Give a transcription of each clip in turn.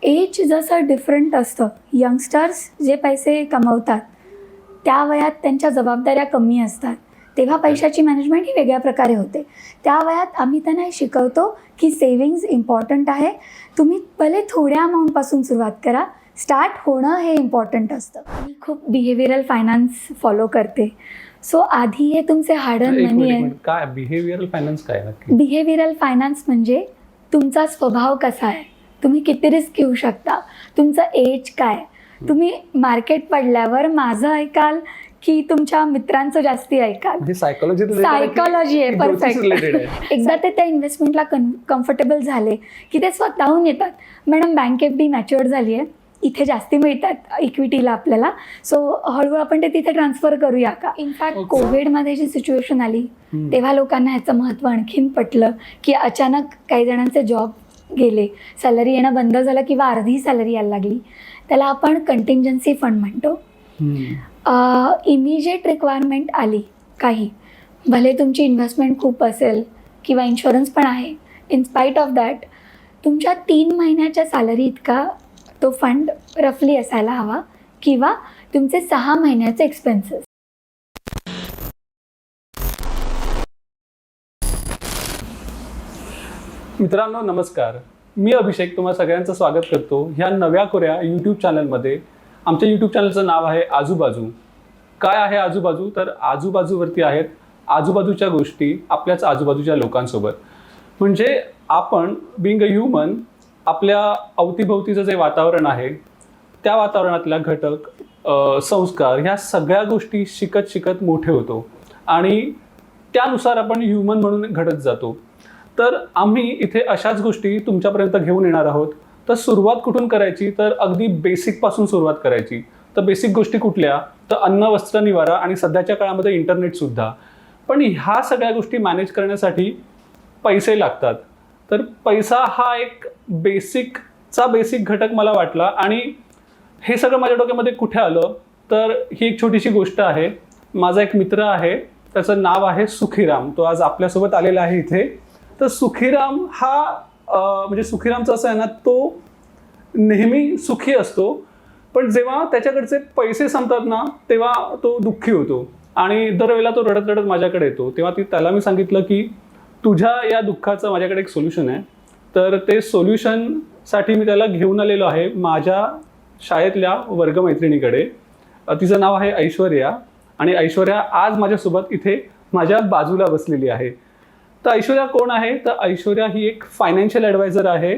Age जसं different असतं, youngsters जे पैसे कमवतात त्या वयात त्यांच्या जबाबदाऱ्या कमी असतात, तेव्हा पैशाची मॅनेजमेंट ही वेगळ्या प्रकारे होते. त्या वयात आम्ही त्यांना हे शिकवतो की सेविंग्ज इम्पॉर्टंट आहे. तुम्ही भले थोड्या अमाऊंटपासून सुरुवात करा, स्टार्ट होणं हे इम्पॉर्टंट असतं. मी खूप बिहेवियरल फायनान्स फॉलो करते. सो आधी हे तुमचे हार्ड अर्न मनी आहे. काय बिहेवियरल फायनान्स काय नक्की? बिहेवियरल फायनान्स म्हणजे तुमचा स्वभाव कसा आहे, तुम्ही किती रिस्क घेऊ शकता, तुमचं एज काय, तुम्ही मार्केट पडल्यावर माझं ऐकाल की तुमच्या मित्रांचं जास्ती ऐकाल. सायकॉलॉजी आहे. परफेक्ट. एकदा ते त्या इन्व्हेस्टमेंटला कम्फर्टेबल झाले की ते स्वतःहून येतात, madam bank F D mature झाली आहे, इथे जास्ती मिळतात इक्विटीला आपल्याला, सो हळूहळू आपण ते तिथे ट्रान्सफर करूया का. इनफॅक्ट कोविडमध्ये जी सिच्युएशन आली तेव्हा लोकांना ह्याचं महत्त्व आणखीन पटलं की अचानक काही जणांचे जॉब गेले, सॅलरी येणं बंद झालं किंवा अर्धी सॅलरी यायला लागली. त्याला आपण कंटिंजन्सी फंड म्हणतो. इमिजिएट रिक्वायरमेंट आली काही, भले तुमची इन्व्हेस्टमेंट खूप असेल किंवा इन्शुरन्स पण आहे, इन स्पाईट ऑफ दॅट तुमच्या 3 महिन्याच्या सॅलरी इतका तो फंड रफली असायला हवा किंवा तुमचे 6 महिन्याचे एक्सपेन्सेस. मित्रांनो नमस्कार, मी अभिषेक तुम्हा सगळ्यांचं स्वागत करतो ह्या नव्या कोऱ्या यूट्यूब चॅनलमध्ये. आमच्या यूट्यूब चॅनलचं नाव आहे आजूबाजू. काय आहे आजूबाजू? तर आजूबाजूवरती आहेत आजूबाजूच्या गोष्टी आपल्याच आजूबाजूच्या लोकांसोबत. म्हणजे आपण बिंग अ ह्युमन आपल्या अवतीभोवतीचं जे वातावरण आहे त्या वातावरणातल्या घटक, संस्कार ह्या सगळ्या गोष्टी शिकत शिकत मोठे होतो आणि त्यानुसार आपण ह्युमन म्हणून घडत जातो. तर आम्ही इथे अशाच गोष्टी तुमच्यापर्यंत घेऊन येणार आहोत. तर सुरुवात कुठून करायची? तर अगदी बेसिकपासून सुरुवात करायची. तर बेसिक गोष्टी कुठल्या? तर अन्न, वस्त्र, निवारा आणि सध्याच्या काळामध्ये इंटरनेटसुद्धा. पण ह्या सगळ्या गोष्टी मॅनेज करण्यासाठी पैसे लागतात. तर पैसा हा एक बेसिक घटक मला वाटला. आणि हे सगळं माझ्या डोक्यामध्ये कुठे आलं? तर ही एक छोटीशी गोष्ट आहे. माझा एक मित्र आहे, त्याचं नाव आहे सुखीराम. तो आज आपल्यासोबत आलेला आहे इथे. तर सुखीराम हा म्हणजे सुखीरामचं असं आहे ना, तो नेहमी सुखी असतो, पण जेव्हा त्याच्याकडचे पैसे संपतात ना तेव्हा तो दुःखी होतो आणि दरवेळेला तो रडत रडत माझ्याकडे येतो. तेव्हा त्याला मी सांगितलं की तुझ्या या दुःखाचं माझ्याकडे एक सोल्युशन आहे. तर ते सोल्युशनसाठी मी त्याला घेऊन आलेलो आहे माझ्या शाळेतल्या वर्गमैत्रिणीकडे. तिचं नाव आहे ऐश्वर्या आणि ऐश्वर्या आज माझ्यासोबत इथे माझ्या बाजूला बसलेली आहे. तर ऐश्वर्या कोण आहे? तर ऐश्वर्या ही एक फायनान्शियल ॲडवायझर आहे.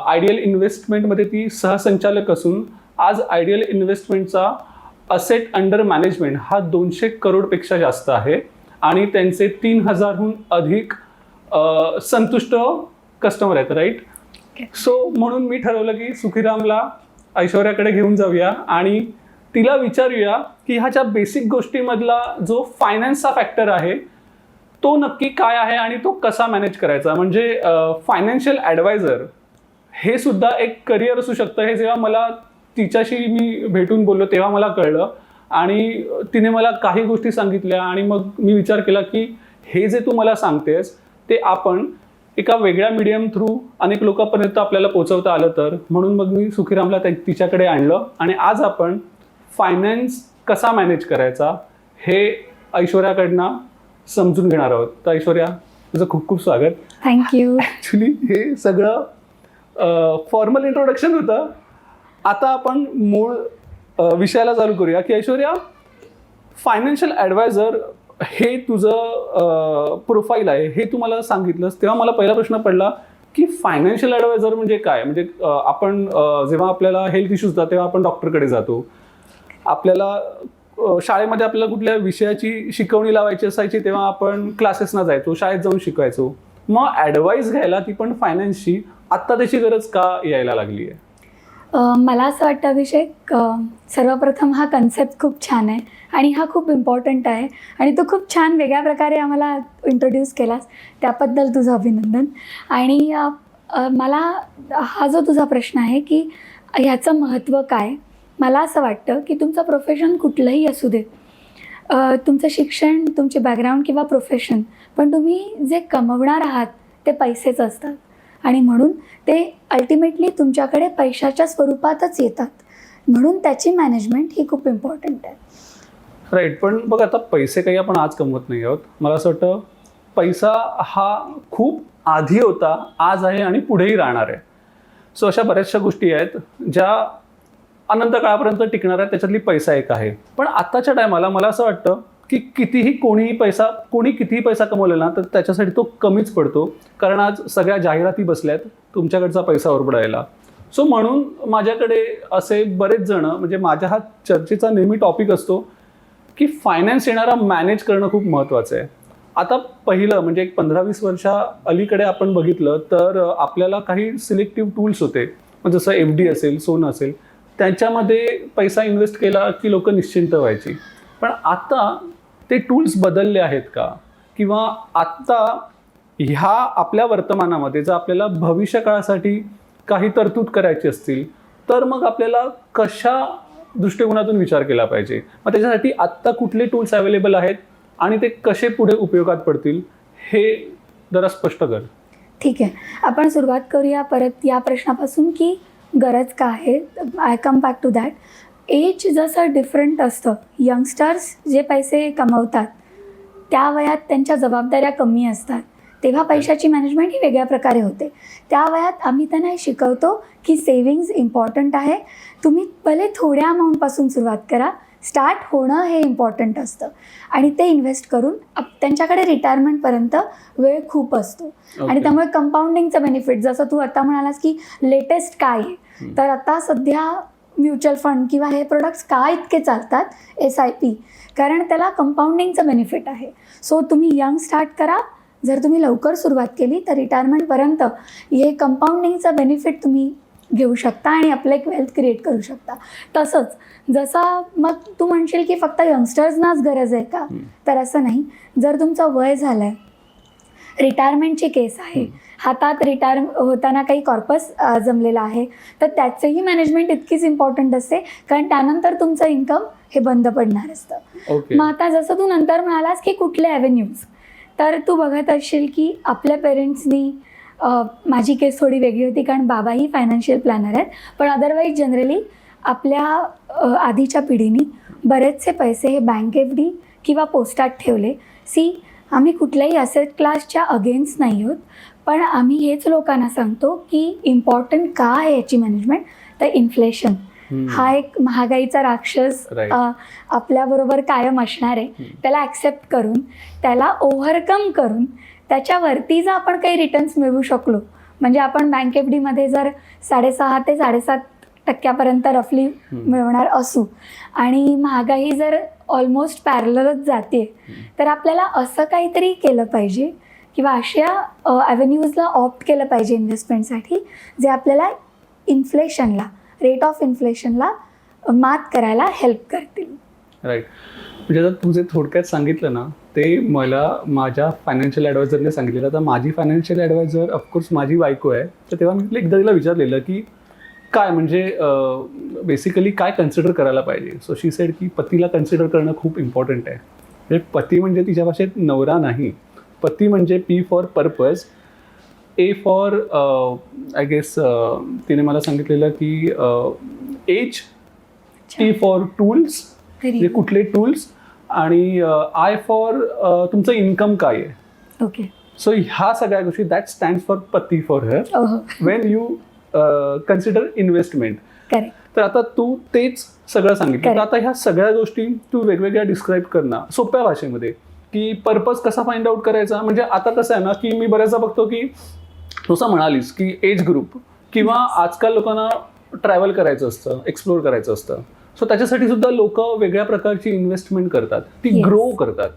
आयडियल इन्व्हेस्टमेंटमध्ये ती सहसंचालक असून आज आयडियल इन्व्हेस्टमेंटचा असेट अंडर मॅनेजमेंट हा 200 करोडपेक्षा जास्त आहे आणि त्यांचे 3000हून अधिक संतुष्ट कस्टमर आहेत. राईट. सो म्हणून मी ठरवलं की सुखीरामला ऐश्वर्याकडे घेऊन जाऊया आणि तिला विचारूया की ह्याच्या बेसिक गोष्टीमधला जो फायनान्सचा फॅक्टर आहे तो नक्की काय आहे आणि तो कसा मॅनेज करायचा. म्हणजे फायनान्शियल ॲडवायझर हे सुद्धा एक करिअर असू शकतं. हे जेव्हा मला तिच्याशी मी भेटून बोललो तेव्हा मला कळलं आणि तिने मला काही गोष्टी सांगितल्या आणि मग मी विचार केला की हे जे तू मला सांगतेस ते आपण एका वेगळ्या मीडियम थ्रू अनेक लोकांपर्यंत आपल्याला पोहोचवता आलं तर. म्हणून मग मी सुखीरामला तिच्याकडे आणलं आणि आज आपण फायनान्स कसा मॅनेज करायचा हे ऐश्वर्याकडनं समजून घेणार आहोत. तर ऐश्वर्या, तुझं खूप खूप स्वागत. थँक्यू. ॲक्च्युली हे सगळं फॉर्मल इंट्रोडक्शन होतं. आता आपण मूळ विषयाला चालू करूया की ऐश्वर्या, फायनान्शियल ॲडवायझर हे तुझं प्रोफाईल आहे हे तू मला सांगितलंस तेव्हा मला पहिला प्रश्न पडला की फायनान्शियल ॲडवायझर म्हणजे काय? म्हणजे आपण जेव्हा आपल्याला हेल्थ इश्यूज होतात तेव्हा आपण डॉक्टरकडे जातो. आपल्याला शाळेमध्ये आपल्याला कुठल्या विषयाची शिकवणी लावायची असायची तेव्हा आपण क्लासेसना जायचो, शाळेत जाऊन शिकायचो. मग ॲडवाईस घ्यायला ती पण फायनान्सची आत्ता त्याची गरज का यायला लागली आहे? मला असं वाटतं अभिषेक, सर्वप्रथम हा कन्सेप्ट खूप छान आहे आणि हा खूप इम्पॉर्टंट आहे आणि तो खूप छान वेगळ्या प्रकारे आम्हाला इंट्रोड्यूस केलास, त्याबद्दल तुझं अभिनंदन. आणि मला हा जो तुझा प्रश्न आहे की ह्याचं महत्त्व काय, मला असं वाटतं की तुमचं प्रोफेशन कुठलंही असू दे, तुमचं शिक्षण, तुमचे बॅकग्राऊंड किंवा प्रोफेशन, पण तुम्ही जे कमवणार आहात ते पैसेच असतात. आणि म्हणून ते अल्टिमेटली तुमच्याकडे पैशाच्या स्वरूपातच येतात. म्हणून त्याची मॅनेजमेंट ही खूप इम्पॉर्टंट आहे. राईट. पण बघ, आता पैसे काही आपण आज कमवत नाही आहोत. मला असं वाटतं पैसा हा खूप आधी होता, आज आहे आणि पुढेही राहणार आहे. सो अशा बऱ्याचशा गोष्टी आहेत ज्या अनंत काळापर्यंत टिकणार आहेत. त्याच्यातली पैसा एक आहे. पण आत्ताच्या टायमाला मला असं वाटतं की कोणी कितीही पैसा कमवलेला ना, तर त्याच्यासाठी तो कमीच पडतो. कारण आज सगळ्या जाहिराती बसल्यात तुमच्याकडचा पैसा ओरबडायला. सो म्हणून माझ्याकडे असे बरेच जण, म्हणजे माझ्या हा चर्चेचा नेहमी टॉपिक असतो की फायनान्स येणारा मॅनेज करणं खूप महत्त्वाचं आहे. आता पहिलं म्हणजे एक 15-20 वर्षा अलीकडे आपण बघितलं तर आपल्याला काही सिलेक्टिव्ह टूल्स होते, जसं FD असेल, सोनं असेल, त्यांच्यामध्ये पैसा इन्व्हेस्ट केला की लोक निश्चिंत व्हायची. पण आता ते टूल्स बदलले आहेत का? किंवा आत्ता ह्या आपल्या वर्तमानामध्ये जर आपल्याला भविष्य काळासाठी काही तरतूद करायची असतील तर मग आपल्याला कशा दृष्टिकोनातून विचार केला पाहिजे? मग त्याच्यासाठी आत्ता कुठले टूल्स अवेलेबल आहेत आणि ते कसे पुढे उपयोगात पडतील हे जरा स्पष्ट कर. ठीक आहे, आपण सुरुवात करूया परत या प्रश्नापासून की गरज का आहे. I come back to that. Age जसं डिफरंट असतं, यंगस्टर्स जे पैसे कमवतात त्या वयात त्यांच्या जबाबदाऱ्या कमी असतात, तेव्हा पैशाची मॅनेजमेंट ही वेगळ्या प्रकारे होते. त्या वयात आम्ही त्यांना हे शिकवतो की सेविंग्ज इम्पॉर्टंट आहे. तुम्ही भले थोड्या अमाऊंटपासून सुरुवात करा, स्टार्ट होणं हे इम्पॉर्टंट असतं आणि ते इन्व्हेस्ट करून त्यांच्याकडे रिटायरमेंटपर्यंत वेळ खूप असतो. आणि त्यामुळे कंपाऊंडिंगचं बेनिफिट, जसं तू आता म्हणालास की लेटेस्ट काय आहे, तर आता सध्या म्युच्युअल फंड किंवा हे प्रोडक्ट्स का इतके चालतात, SIP, कारण त्याला कंपाऊंडिंगचं बेनिफिट आहे. सो तुम्ही यंग स्टार्ट करा. जर तुम्ही लवकर सुरुवात केली तर रिटायरमेंटपर्यंत हे कंपाऊंडिंगचं बेनिफिट तुम्ही घेऊ शकता आणि आपलं एक वेल्थ क्रिएट करू शकता. तसंच जसं मग तू म्हणशील की फक्त यंगस्टर्सनाच गरज आहे का, तर असं नाही. जर तुमचं वय झालं आहे, रिटायरमेंटची केस आहे, हातात रिटायर होताना काही कॉर्पस जमलेला आहे, तर त्याचंही मॅनेजमेंट इतकीच इम्पॉर्टंट असते, कारण त्यानंतर तुमचं इन्कम हे बंद पडणार असतं. मग आता जसं तू नंतर म्हणालास की कुठले ॲव्हेन्यूज, तर तू बघत असशील की आपल्या पेरेंट्सनी, माझी केस थोडी वेगळी होती कारण बाबाही फायनान्शियल प्लॅनर आहेत, पण अदरवाईज जनरली आपल्या आधीच्या पिढीनी बरेचसे पैसे हे बँक FD किंवा पोस्टात ठेवले. आम्ही कुठल्याही असेट क्लासच्या अगेन्स्ट नाही आहोत, पण आम्ही हेच लोकांना सांगतो की इम्पॉर्टंट का आहे याची मॅनेजमेंट. तर इन्फ्लेशन हा एक महागाईचा राक्षस आपल्याबरोबर कायम असणार आहे. त्याला ॲक्सेप्ट करून, त्याला ओव्हरकम करून, त्याच्यावरती जर आपण काही रिटर्न्स मिळवू शकलो, म्हणजे आपण बँक FDमध्ये जर 6.5 ते 7.5% रफली मिळवणार असू आणि महागाई जर ऑलमोस्ट पॅरलच जाते, तर आपल्याला असं काहीतरी केलं पाहिजे किंवा अशा ॲव्हेन्यूजला ऑप्ट केलं पाहिजे इन्व्हेस्टमेंटसाठी जे आपल्याला इन्फ्लेशनला, रेट ऑफ इन्फ्लेशनला मात करायला हेल्प करतील. राईट. म्हणजे आता तू जे थोडक्यात सांगितलं ना, ते मला माझ्या फायनान्शियल ॲडवायझरने सांगितलेलं. तर माझी फायनान्शियल ॲडवायझर ऑफकोर्स माझी बायको आहे. तर तेव्हा मी एकदा तिला विचारलेलं की काय म्हणजे बेसिकली काय कन्सिडर करायला पाहिजे. सो शी सेड की पतीला कन्सिडर करणं खूप इम्पॉर्टंट आहे. म्हणजे पती म्हणजे तिच्या भाषेत नवरा नाही, पती म्हणजे P for purpose, A for I guess तिने मला सांगितलेलं की एज, T फॉर टूल्स, म्हणजे कुठले टूल्स, आणि I फॉर तुमचं इन्कम काय आहे. ओके. सो ह्या सगळ्या गोष्टी दॅट स्टँड्स फॉर पती for her when you consider investment. Correct. तर आता तू तेच सगळं सांगितलं. तर आता ह्या सगळ्या गोष्टी तू वेगवेगळ्या डिस्क्राईब करणं सोप्या भाषेमध्ये की पर्पज कसा फाइंड आउट करायचा. म्हणजे आता कसं आहे ना की मी बऱ्याचदा बघतो की तुझं म्हणालीस की एज ग्रुप किंवा आजकाल लोकांना ट्रॅव्हल करायचं असतं, एक्सप्लोर करायचं असतं. सो त्याच्यासाठी सुद्धा लोक वेगळ्या प्रकारची इन्व्हेस्टमेंट करतात, ती ग्रो करतात.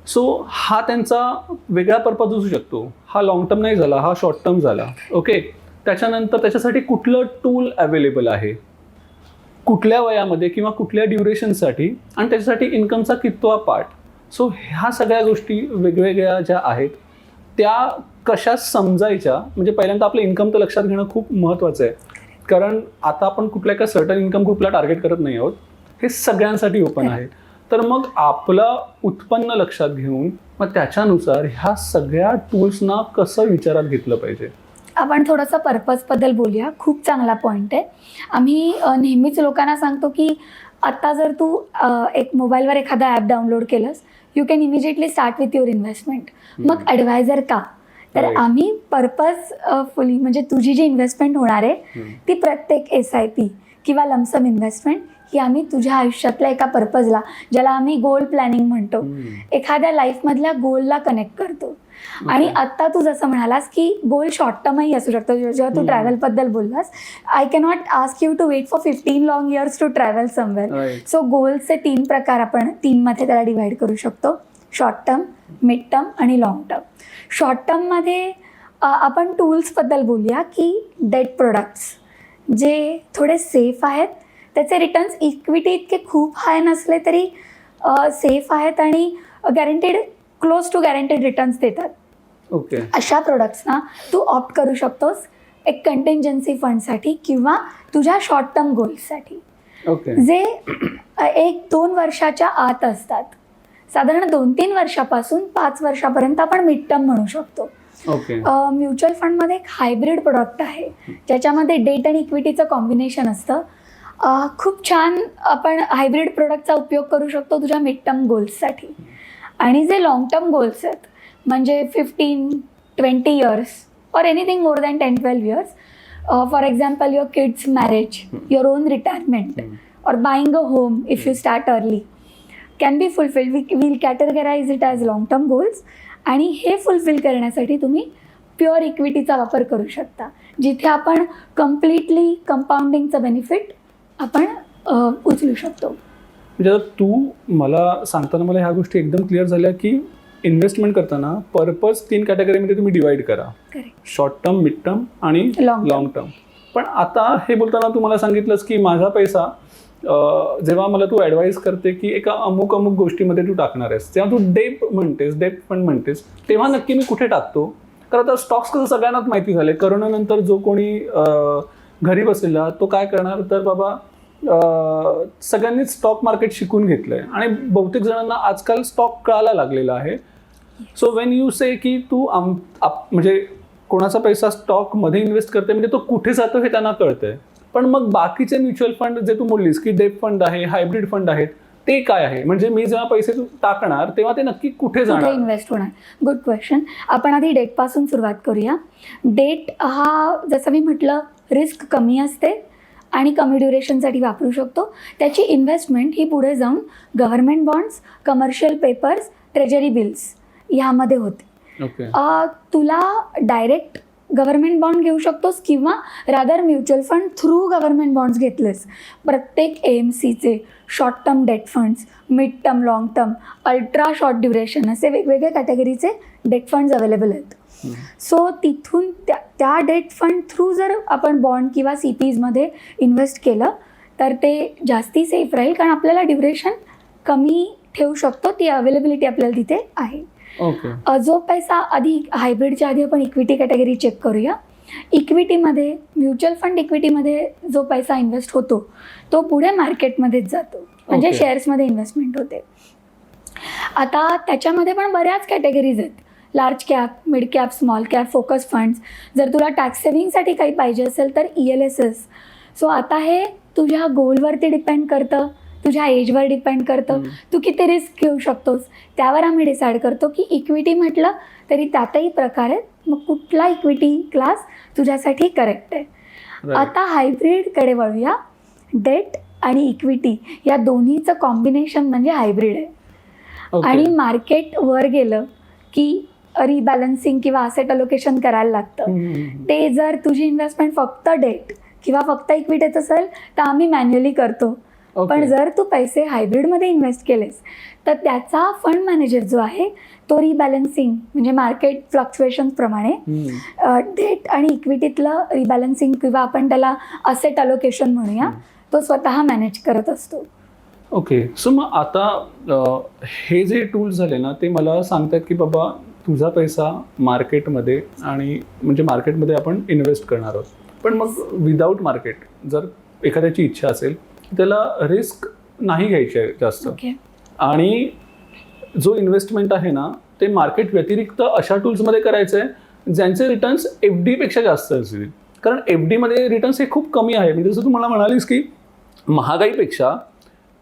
सो हा त्यांचा वेगळा पर्पज असू शकतो. हा लॉंग टर्म नाही झाला, हा शॉर्ट टर्म झाला. ओके. त्याच्यानंतर त्याच्यासाठी कुठलं टूल अवेलेबल आहे, कुठल्या वयामध्ये किंवा कुठल्या ड्युरेशनसाठी, आणि त्याच्यासाठी इन्कमचा कितवा पार्ट. सो ह्या सगळ्या गोष्टी वेगवेगळ्या ज्या आहेत त्या कशा समजायच्या. म्हणजे पहिल्यांदा आपलं इन्कम तर लक्षात घेणं खूप महत्त्वाचं आहे, कारण आता आपण कुठल्या एका सर्टन इन्कम ग्रुपला टार्गेट करत नाही आहोत, हे सगळ्यांसाठी ओपन आहे. तर मग आपलं उत्पन्न लक्षात घेऊन मग त्याच्यानुसार ह्या सगळ्या टूल्सना कसं विचारात घेतलं पाहिजे. आपण थोडंसं पर्पजबद्दल बोलूया. खूप चांगला पॉईंट आहे. आम्ही नेहमीच लोकांना सांगतो की आत्ता जर तू एक मोबाईलवर एखादा ॲप डाउनलोड केलंस, you can immediately start with your investment. मग ॲडवायझर का? तर Right. आम्ही पर्पजफुली म्हणजे तुझी जी इन्व्हेस्टमेंट होणार आहे ती प्रत्येक SIP किंवा लमसम इन्व्हेस्टमेंट ही आम्ही तुझ्या आयुष्यातल्या एका पर्पजला, ज्याला आम्ही गोल प्लॅनिंग म्हणतो, एखाद्या लाईफमधल्या गोलला कनेक्ट करतो. आणि आत्ता तू जसं म्हणालास की गोल शॉर्ट टर्मही असू शकतो. जेव्हा तू ट्रॅव्हलबद्दल बोललास, I cannot ask you to wait for 15 long years to travel somewhere. Right. So गोल्सचे 3 प्रकार आपण 3मध्ये त्याला डिवाइड करू शकतो: शॉर्ट टर्म, मिड टर्म आणि लॉंग टर्म. शॉर्ट टर्ममध्ये आपण टूल्सबद्दल बोलूया की डेट प्रोडक्ट्स जे थोडे सेफ आहेत, त्याचे रिटर्न्स इक्विटी इतके खूप हाय नसले तरी सेफ आहेत आणि guaranteed, close to guaranteed returns देतात. ओके. अशा प्रोडक्ट्सना तू ऑप्ट करू शकतोस एक कंटिंजन्सी फंडसाठी किंवा तुझ्या शॉर्ट टर्म गोल्ससाठी, ओके. जे 1-2 वर्षाच्या आत असतात. साधारण 2-3 वर्षापासून 5 वर्षापर्यंत आपण मिड टर्म म्हणू शकतो. ओके. म्युच्युअल फंडमध्ये एक हायब्रिड प्रोडक्ट आहे ज्याच्यामध्ये डेट आणि इक्विटीचं कॉम्बिनेशन असतं. खूप छान आपण हायब्रिड प्रोडक्टचा उपयोग करू शकतो तुझ्या मिड टर्म गोल्ससाठी. आणि जे लॉंग टर्म गोल्स आहेत म्हणजे 15-20 इयर्स और anything more than 10-12 years, for example your kids marriage, your own retirement और buying a home if you start early can be fulfilled. Will categorise it as long term goals. आणि हे fulfil करण्यासाठी तुम्ही pure इक्विटीचा वापर करू शकता, जिथे आपण कम्प्लिटली कंपाऊंडिंगचं बेनिफिट आपण उचलू शकतो. म्हणजे आता तू मला सांगताना मला ह्या गोष्टी एकदम क्लिअर झाल्या की इन्व्हेस्टमेंट करताना पर्पज 3 कॅटेगरीमध्ये तुम्ही डिवाइड करा: correct. Short term, mid term आणि Long term. Long term. पण आता हे बोलताना तू मला सांगितलंस की माझा पैसा जेव्हा मला तू ॲडवाईज करते की एका अमुक गोष्टीमध्ये तू टाकणार आहेस, तेव्हा तू डेट फंड म्हणतेस, तेव्हा नक्की मी कुठे टाकतो? कारण आता स्टॉक्स कसं सगळ्यांनाच माहिती झाले. करोनानंतर जो कोणी घरी बसलेला तो काय करणार, तर बाबा सगळ्यांनीच स्टॉक मार्केट शिकून घेतलंय आणि बहुतेक जणांना आजकाल स्टॉक कळायला लागलेला आहे. सो वेन यू से की तू म्हणजे कोणाचा पैसा स्टॉकमध्ये इन्व्हेस्ट करते म्हणजे तो कुठे जातो हे त्यांना कळतंय. पण मग बाकीचे म्युच्युअल फंड जे तू बोललीस की डेट फंड आहे, हायब्रिड फंड आहेत, ते काय आहे? म्हणजे मी जेव्हा पैसे टाकणार तेव्हा ते नक्की कुठे जाणार, इन्व्हेस्ट होणार? Good question. आपण आधी डेटपासून सुरुवात करूया. डेट हा, जसं मी म्हटलं, रिस्क कमी असते आणि कमी ड्युरेशनसाठी वापरू शकतो. त्याची इन्व्हेस्टमेंट ही पुढे जाऊन government bonds, commercial papers, treasury bills ह्यामध्ये होते. ओके. तुला डायरेक्ट गव्हर्नमेंट बॉन्ड घेऊ शकतोस किंवा rather mutual fund through government bonds घेतलेस. प्रत्येक AMCचे short term debt funds, mid term, long term, ultra short duration असे वेगवेगळे कॅटेगरीचे डेट फंड्स अवेलेबल आहेत. सो तिथून त्या डेट फंड थ्रू जर आपण बॉन्ड किंवा CPsमध्ये इन्व्हेस्ट केलं तर ते जास्ती सेफ राहील, कारण आपल्याला ड्युरेशन कमी ठेवू शकतो. ती अवेलेबिलिटी आपल्याला तिथे आहे. ओके. जो पैसा आधी हायब्रिडच्या आधी आपण इक्विटी कॅटेगरी चेक करूया. इक्विटीमध्ये, म्युच्युअल फंड इक्विटीमध्ये जो पैसा इन्व्हेस्ट होतो तो पुढे मार्केटमध्येच जातो, म्हणजे Okay. शेअर्समध्ये इन्व्हेस्टमेंट होते. आता त्याच्यामध्ये पण बऱ्याच कॅटेगरीज आहेत: large cap, mid cap, small cap, focus funds. जर तुला टॅक्स सेव्हिंगसाठी काही पाहिजे असेल तर ELSS. सो आता हे तुझ्या गोलवरती डिपेंड करतं, तुझ्या एजवर डिपेंड करतं, तू किती रिस्क घेऊ शकतोस त्यावर आम्ही डिसाईड करतो की इक्विटी म्हटलं तरी त्यातही प्रकार आहेत, मग कुठला इक्विटी क्लास तुझ्यासाठी करेक्ट आहे. आता हायब्रिडकडे वळूया. डेट आणि इक्विटी या दोन्हीचं कॉम्बिनेशन म्हणजे हायब्रिड आहे. ओके. आणि मार्केट वर गेलं की रिबॅलन्सिंग किंवा असेट अलोकेशन करायला लागतं. ते जर तुझी इन्व्हेस्टमेंट फक्त डेट किंवा फक्त इक्विटीत असेल तर आम्ही मॅन्युअली करतो. पण जर तू पैसे हायब्रिडमध्ये इन्व्हेस्ट केलेस तर त्याचा फंड मॅनेजर जो आहे तो रिबॅलन्सिंग म्हणजे मार्केट फ्लक्च्युएशन्सप्रमाणे डेट आणि इक्विटीतलं रिबॅलन्सिंग किंवा आपण त्याला असेट अलोकेशन म्हणूया, तो स्वतः मॅनेज करत असतो. ओके. सो मग आता हे जे टूल्स झाले ना ते मला सांगतात की बाबा तुझा पैसा मार्केटमध्ये आणि म्हणजे मार्केटमध्ये आपण इन्व्हेस्ट करणार आहोत. पण मग विदाऊट मार्केट जर एखाद्याची इच्छा असेल त्याला रिस्क नाही घ्यायची आहे जास्त, आणि जो इन्व्हेस्टमेंट आहे ना ते मार्केट व्यतिरिक्त अशा टूल्समध्ये करायचं आहे ज्यांचे रिटर्न्स FD पेक्षा जास्त असतील. कारण FD मध्ये रिटर्न्स हे खूप कमी आहे. म्हणजे जसं तू मला म्हणालीस की महागाईपेक्षा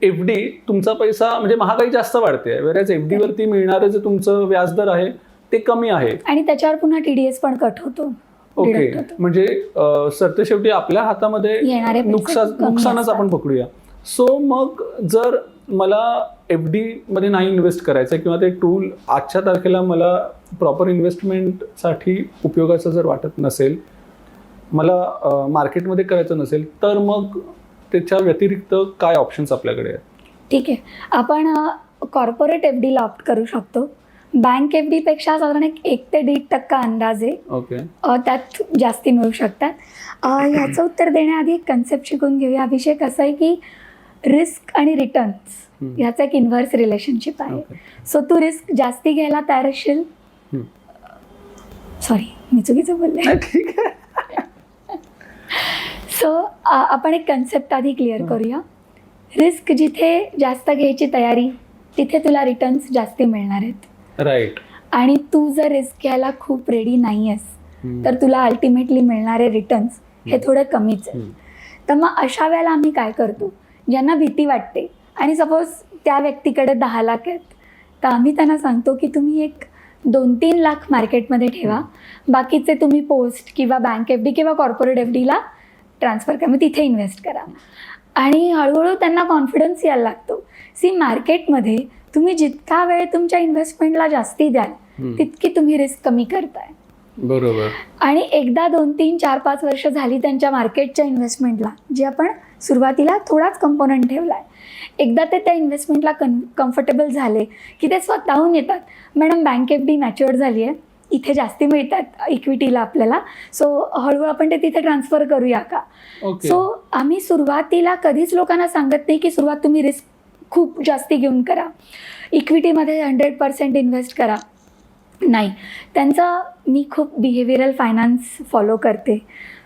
FD तुमचा पैसा म्हणजे महागाई जास्त वाढते, वेळेस FD वरती मिळणारं जे तुमचं व्याजदर आहे ते कमी आहे. आणि त्याच्यावर पुन्हा TDS पण कट होतो. ओके, म्हणजे सरतेशेवटी आपल्या हातामध्ये येणारे पैसे कमी नुकसानच असतात. आपण पकडूया. सो मग जर मला FD मध्ये नाही इन्व्हेस्ट करायचं किंवा ते टूल आजच्या तारखेला मला प्रॉपर इन्व्हेस्टमेंटसाठी उपयोगाचं जर वाटत नसेल, मला मार्केटमध्ये करायचं नसेल, तर मग त्याच्या व्यतिरिक्त काय ऑप्शन्स आपल्याकडे आहेत? ठीक आहे, आपण कॉर्पोरेट FD ला ऑप्ट करू शकतो. बँक FD पेक्षा साधारण 1 ते 1.5% अंदाजे ओके, त्यात जास्ती मिळू शकतात. ह्याचं उत्तर देण्याआधी एक कन्सेप्ट शिकून घेऊया अभिषेक. असं आहे की रिस्क आणि रिटर्न्स ह्याचं एक इन्व्हर्स रिलेशनशिप आहे. ओके. सो तू रिस्क जास्ती घ्यायला तयार असशील. सॉरी, मी चुकीचं बोलले. ठीक आहे. सो आपण एक कन्सेप्ट आधी क्लिअर करूया. रिस्क जिथे जास्त घ्यायची तयारी तिथे तुला रिटर्न्स जास्ती मिळणार आहेत. राईट. आणि तू जर रिस्क घ्यायला खूप रेडी नाही आहेस तर तुला अल्टिमेटली मिळणारे रिटर्न्स हे थोडे कमीच आहेत. तर मग अशा वेळेला आम्ही काय करतो, ज्यांना भीती वाटते आणि सपोज त्या व्यक्तीकडे 10 लाख आहेत, तर आम्ही त्यांना सांगतो की तुम्ही एक 2-3 लाख मार्केटमध्ये ठेवा, बाकीचे तुम्ही पोस्ट किंवा बँक FD किंवा कॉर्पोरेट FD ला ट्रान्सफर करा, मग तिथे इन्व्हेस्ट करा. आणि हळूहळू त्यांना कॉन्फिडन्स यायला लागतो. मार्केटमध्ये तुम्ही जितका वेळ तुमच्या इन्व्हेस्टमेंटला जास्ती द्याल तितकी तुम्ही रिस्क कमी करताय. बरोबर. आणि एकदा 2, 3, 4, 5 वर्ष झाली त्यांच्या मार्केटच्या इन्व्हेस्टमेंटला, जे आपण सुरुवातीला थोडाच कंपोनंट ठेवला आहे, एकदा ते त्या इन्व्हेस्टमेंटला कम्फर्टेबल झाले की ते स्वतःहून येतात, मॅडम बँक FD मॅच्युअर झाली आहे, इथे जास्ती मिळतात इक्विटीला आपल्याला, सो हळूहळू आपण ते तिथे ट्रान्सफर करूया का. सो आम्ही सुरुवातीला कधीच लोकांना सांगत नाही की सुरुवात तुम्ही रिस्क खूप जास्ती घेऊन करा, इक्विटीमध्ये 100% इन्व्हेस्ट करा. नाही, त्यांचं मी खूप बिहेवियरल फायनान्स फॉलो करते.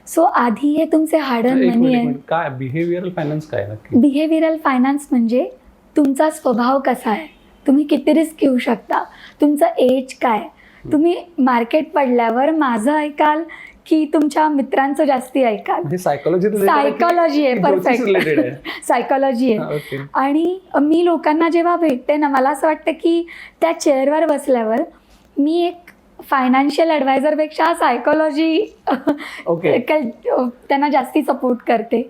सो आधी हे तुमचे हार्ड अर्न मनी आहे. काय बिहेवियरल फायनान्स काय नक्की? बिहेवियरल फायनान्स म्हणजे तुमचा स्वभाव कसा आहे, तुम्ही किती रिस्क घेऊ शकता, तुमचं एज काय, तुम्ही मार्केट पडल्यावर माझं ऐकाल की तुमच्या मित्रांचं जास्ती ऐकाल. सायकॉलॉजी आहे, परफेक्ट सायकॉलॉजी आहे. आणि मी लोकांना जेव्हा भेटते ना, मला असं वाटतं की त्या चेअरवर बसल्यावर मी एक फायनान्शियल ॲडवायझरपेक्षा सायकॉलॉजी त्यांना जास्ती सपोर्ट करते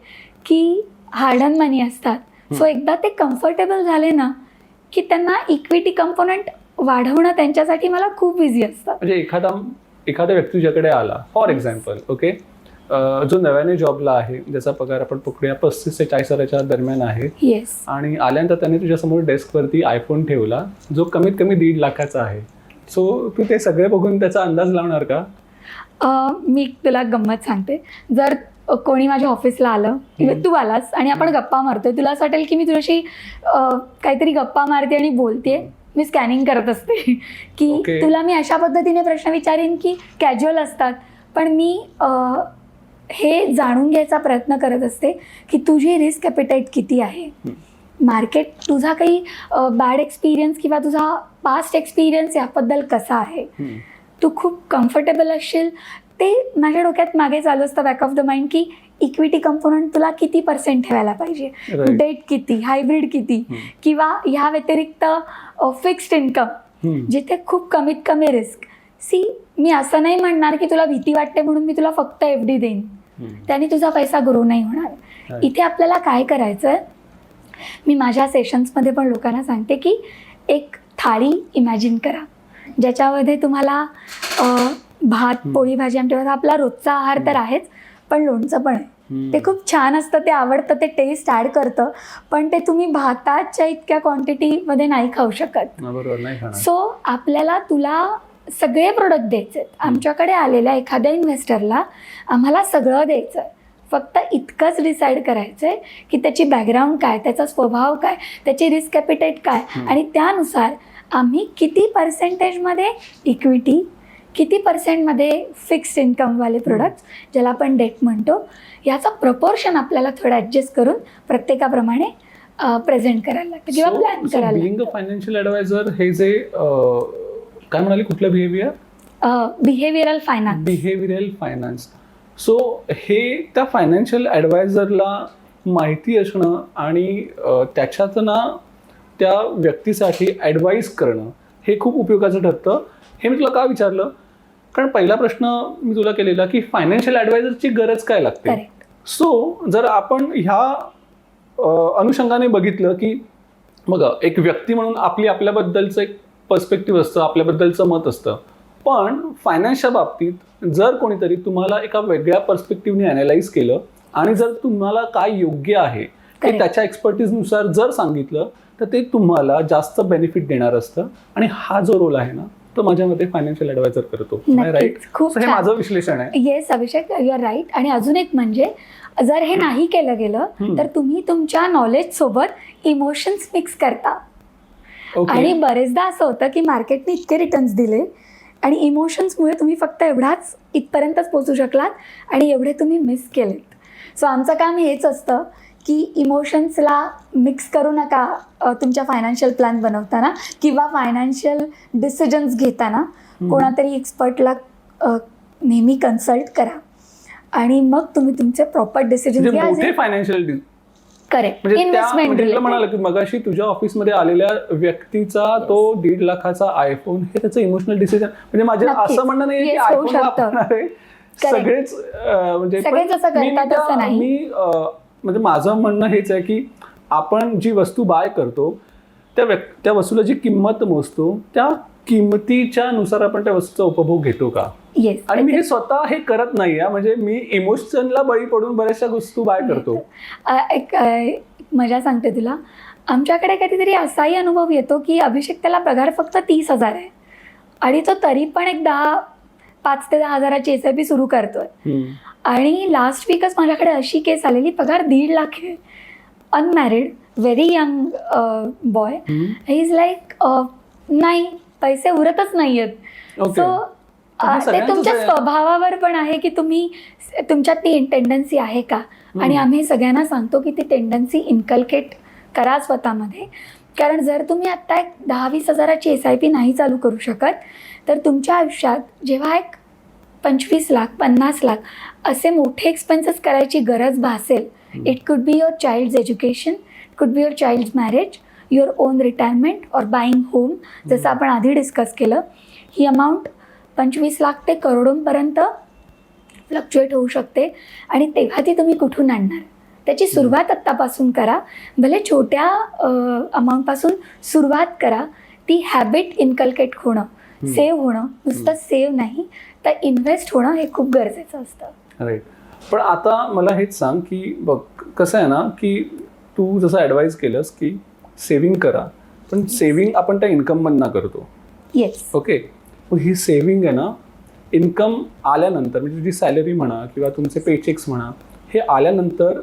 की हार्ड अर्न मनी असतात. सो एकदा ते कम्फर्टेबल झाले ना की त्यांना इक्विटी कंपोनंट वाढवणं त्यांच्यासाठी मला खूप इझी असतं. म्हणजे एखादा व्यक्ती तुझ्याकडे आला, फॉर एक्झाम्पल, ओके, जो नव्याने जॉबला आहे, ज्याचा पगार आपण पकडूया 35 ते 40 हजाराच्या दरम्यान आहे, येस, आणि आल्यानंतर त्याने तुझ्यासमोर डेस्कवरती iPhone ठेवला जो कमीत कमी 1.5 लाखाचा आहे. सो तू ते सगळे बघून त्याचा अंदाज लावणार का? मी तुला गंमत सांगते. जर कोणी माझ्या ऑफिसला आलं किंवा तू आलास आणि आपण गप्पा मारतोय, तुला असं वाटेल की मी तुझ्याशी काहीतरी गप्पा मारते आणि बोलते, मी स्कॅनिंग करत असते की तुला मी अशा पद्धतीने प्रश्न विचारीन की कॅज्युअल असतात, पण मी हे जाणून घ्यायचा प्रयत्न करत असते की तुझी रिस्क ॲपेटाईट किती आहे, मार्केट तुझा काही बॅड एक्सपिरियन्स किंवा तुझा पास्ट एक्सपिरियन्स याबद्दल कसा आहे, तू खूप कम्फर्टेबल असशील. ते माझ्या डोक्यात मागे चालू असतं बॅक ऑफ द माइंड की इक्विटी कंपोनंट तुला किती % ठेवायला पाहिजे, डेट किती, हायब्रिड किती, किंवा ह्या व्यतिरिक्त फिक्स्ड इन्कम जिथे खूप कमीत कमी रिस्क. मी असं नाही म्हणणार की तुला भीती वाटते म्हणून मी तुला फक्त FD देईन, त्याने तुझा पैसा ग्रो नाही होणार. इथे आपल्याला काय करायचं आहे, मी माझ्या सेशन्समध्ये पण लोकांना सांगते की एक थाळी इमॅजिन करा ज्याच्यामध्ये तुम्हाला भात, पोळी, भाजी, आमटी, आपला रोजचा आहार तर आहेच, पण लोणचं पण आहे. ते खूप छान असतं, ते आवडतं, ते टेस्ट ॲड करतं, पण ते तुम्ही भाताच्या इतक्या क्वांटिटीमध्ये नाही खाऊ शकत. सो आपल्याला तुला सगळे प्रोडक्ट द्यायचे आहेत. आमच्याकडे आलेल्या एखाद्या इन्व्हेस्टरला आम्हाला सगळं द्यायचं आहे, फक्त इतकंच डिसाईड करायचं आहे की त्याची बॅकग्राऊंड काय, त्याचा स्वभाव काय, त्याची रिस्क ॲपेटाईट काय, आणि त्यानुसार आम्ही किती % इक्विटी, किती % फिक्स्ड इन्कमवाले प्रोडक्ट्स, ज्याला आपण डेट म्हणतो, याचा प्रपोर्शन आपल्याला थोडं ॲडजस्ट करून प्रत्येकाप्रमाणे प्रेझेंट करायला लागतं किंवा प्लॅन करायला लागतं. बिंग अ फायनान्शियल ॲडवायझर हे जे काय म्हणाले, कुठलं behaviour? Behavioural finance. Behavioural finance. So हे त्या फायनान्शियल ॲडवायझरला माहिती असणं आणि त्याच्यातनं त्या व्यक्तीसाठी ॲडवाईस करणं हे खूप उपयोगाचं ठरतं. हे मी तुला का विचारलं, कारण पहिला प्रश्न मी तुला केलेला की फायनान्शियल ॲडवायझरची गरज काय लागते. करेक्ट. सो जर आपण ह्या अनुषंगाने बघितलं की बघा, एक व्यक्ती म्हणून आपल्याबद्दलचं एक पर्स्पेक्टिव्ह असतं, आपल्याबद्दलचं मत असतं. पण फायनान्सच्या बाबतीत जर कोणीतरी तुम्हाला एका वेगळ्या पर्स्पेक्टिव्हने अनालाइज केलं आणि जर तुम्हाला काय योग्य आहे ते त्याच्या एक्सपर्टीजनुसार जर सांगितलं तर ते तुम्हाला जास्त बेनिफिट देणार असतं. आणि हा जो रोल आहे ना तो माझ्या मते फायनान्शियल ॲडवायझर करतो. राईट. खूप हे माझं विश्लेषण आहे. Yes Abhishek, you are right. आणि अजून एक म्हणजे जर हे नाही केलं गेलं तर तुम्ही तुमच्या नॉलेज सोबत इमोशन्स मिक्स करता. आणि बरेचदा असं होतं की मार्केटने इतके रिटर्न्स दिले आणि इमोशन्समुळे तुम्ही फक्त एवढाच इथपर्यंतच पोचू शकलात आणि एवढे तुम्ही मिस केलेत. सो आमचं काम हेच असतं की इमोशन्सला मिक्स करू नका तुमच्या फायनान्शियल प्लॅन बनवताना किंवा फायनान्शियल डिसिजन्स घेताना. कोणातरी एक्सपर्टला नेहमी कन्सल्ट करा आणि मग तुम्ही तुमचे प्रॉपर डिसिजन घ्या. मोठे फायनान्शियल करेक्ट. म्हणजे इन्व्हेस्टमेंट म्हणाला की मगाशी तुझ्या ऑफिसमध्ये आलेल्या व्यक्तीचा तो 1.5 लाखाचा आयफोन हे त्याचं इमोशनल डिसिजन. म्हणजे माझं असं म्हणणं नाही की आयफोन वापरणारे सगळेच म्हणजे मी म्हणजे माझं म्हणणं हेच आहे की आपण जी वस्तू बाय करतो त्या वस्तूला जी किंमत मोजतो त्या किंमतीच्या नुसार आपण त्या वस्तूचा उपभोग घेतो का. आणि मी हे स्वतः हे करत नाही. म्हणजे मी इमोशनला बळी पडून बऱ्याचशा वस्तू बाय करतो. एक मजा सांगते तुला. आमच्याकडे कधीतरी असाही अनुभव येतो की अभिषेक त्याला पगार फक्त 30,000 आहे आणि तो तरी पण एक 5 ते 10 हजाराची SIP सुरू करतोय. आणि लास्ट वीकच माझ्याकडे अशी केस आलेली, पगार 1.5 लाख आहे, unmarried, very young boy. He is like नाही, पैसे उरतच नाही आहेत. सो ते तुमच्या स्वभावावर पण आहे की तुम्ही तुमच्यात ती टेंडन्सी आहे का. आणि आम्ही सगळ्यांना सांगतो की ती टेंडन्सी इन्कल्केट करा स्वतःमध्ये. कारण जर तुम्ही आत्ता एक 10-20 हजाराची SIP नाही चालू करू शकत तर तुमच्या आयुष्यात जेव्हा एक 25 लाख 50 लाख असे मोठे एक्सपेन्सेस करायची गरज भासेल, इट कुड be your child's education, could be your child's marriage, your own retirement और बाईंग होम, जसं आपण आधी डिस्कस केलं. ही अमाऊंट 25 लाख ते करोडोंपर्यंत फ्लक्च्युएट होऊ शकते. आणि तेव्हा ती तुम्ही कुठून आणणार. त्याची सुरुवात आत्तापासून करा. भले छोट्या अमाऊंटपासून सुरुवात करा. ती हॅबिट इन्कल्केट होणं, सेव्ह होणं, नुसतं सेव्ह नाही तर इन्व्हेस्ट होणं हे खूप गरजेचं असतं. राईट. पण आता मला हेच सांग की बघ कसं आहे ना की तू जसं ॲडवाईज केलंस की सेव्हिंग करा, पण सेव्हिंग आपण त्या इन्कममधनं करतो. येस. ओके. मग ही सेव्हिंग आहे ना इन्कम आल्यानंतर म्हणजे तुझी सॅलरी म्हणा किंवा तुमचे पेचेक्स म्हणा हे आल्यानंतर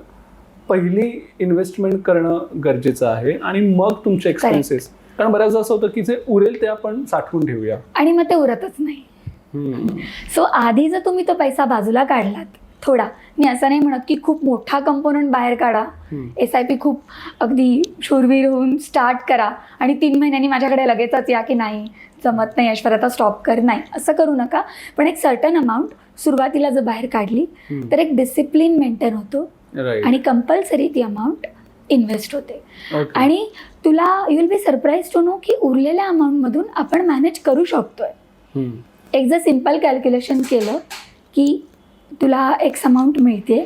पहिली इन्व्हेस्टमेंट करणं गरजेचं आहे आणि मग तुमचे एक्सपेन्सेस. कारण बऱ्याचदा असं होतं की जे उरेल ते आपण साठवून ठेवूया आणि मग ते उरतच नाही. सो आधी जर तुम्ही तो पैसा बाजूला काढलात थोडा, मी असं नाही म्हणत की खूप मोठा कंपोनंट बाहेर काढा, SIP खूप अगदी शूरवीर होऊन स्टार्ट करा आणि 3 महिन्यांनी माझ्याकडे लगेचच या की नाही जमत नाही ऐश्वर्या आता स्टॉप कर, नाही असं करू नका. पण एक सर्टन अमाऊंट सुरुवातीला जर बाहेर काढली तर एक डिसिप्लिन मेंटेन होतो आणि कंपल्सरी ती अमाऊंट इन्व्हेस्ट होते. आणि तुला you will be surprise to know की उरलेल्या अमाऊंटमधून आपण मॅनेज करू शकतोय. एक जर सिम्पल कॅल्क्युलेशन केलं की तुला एक्स अमाऊंट मिळते,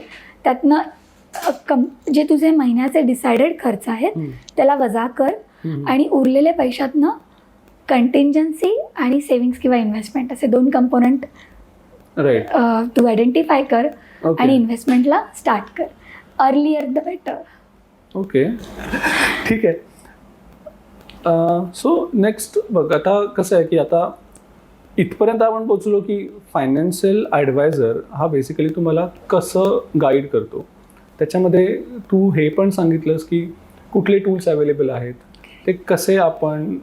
त्यातनं जे तुझे महिन्याचे डिसाइडेड खर्च आहेत त्याला वजा कर आणि उरलेल्या पैशातनं कंटिंजन्सी आणि सेव्हिंग्स किंवा इन्व्हेस्टमेंट असे 2 कंपोनंट तू आयडेंटिफाय कर आणि इन्व्हेस्टमेंटला स्टार्ट कर. Earlier the better. ओके, ठीक आहे. सो नेक्स्ट बघ, आता कसं आहे की आता इथपर्यंत आपण पोचलो की फायनान्शियल ॲडवायझर हा बेसिकली तुम्हाला कसं गाईड करतो. त्याच्यामध्ये तू हे पण सांगितलंस की कुठले टूल्स अवेलेबल आहेत, ते कसे आपण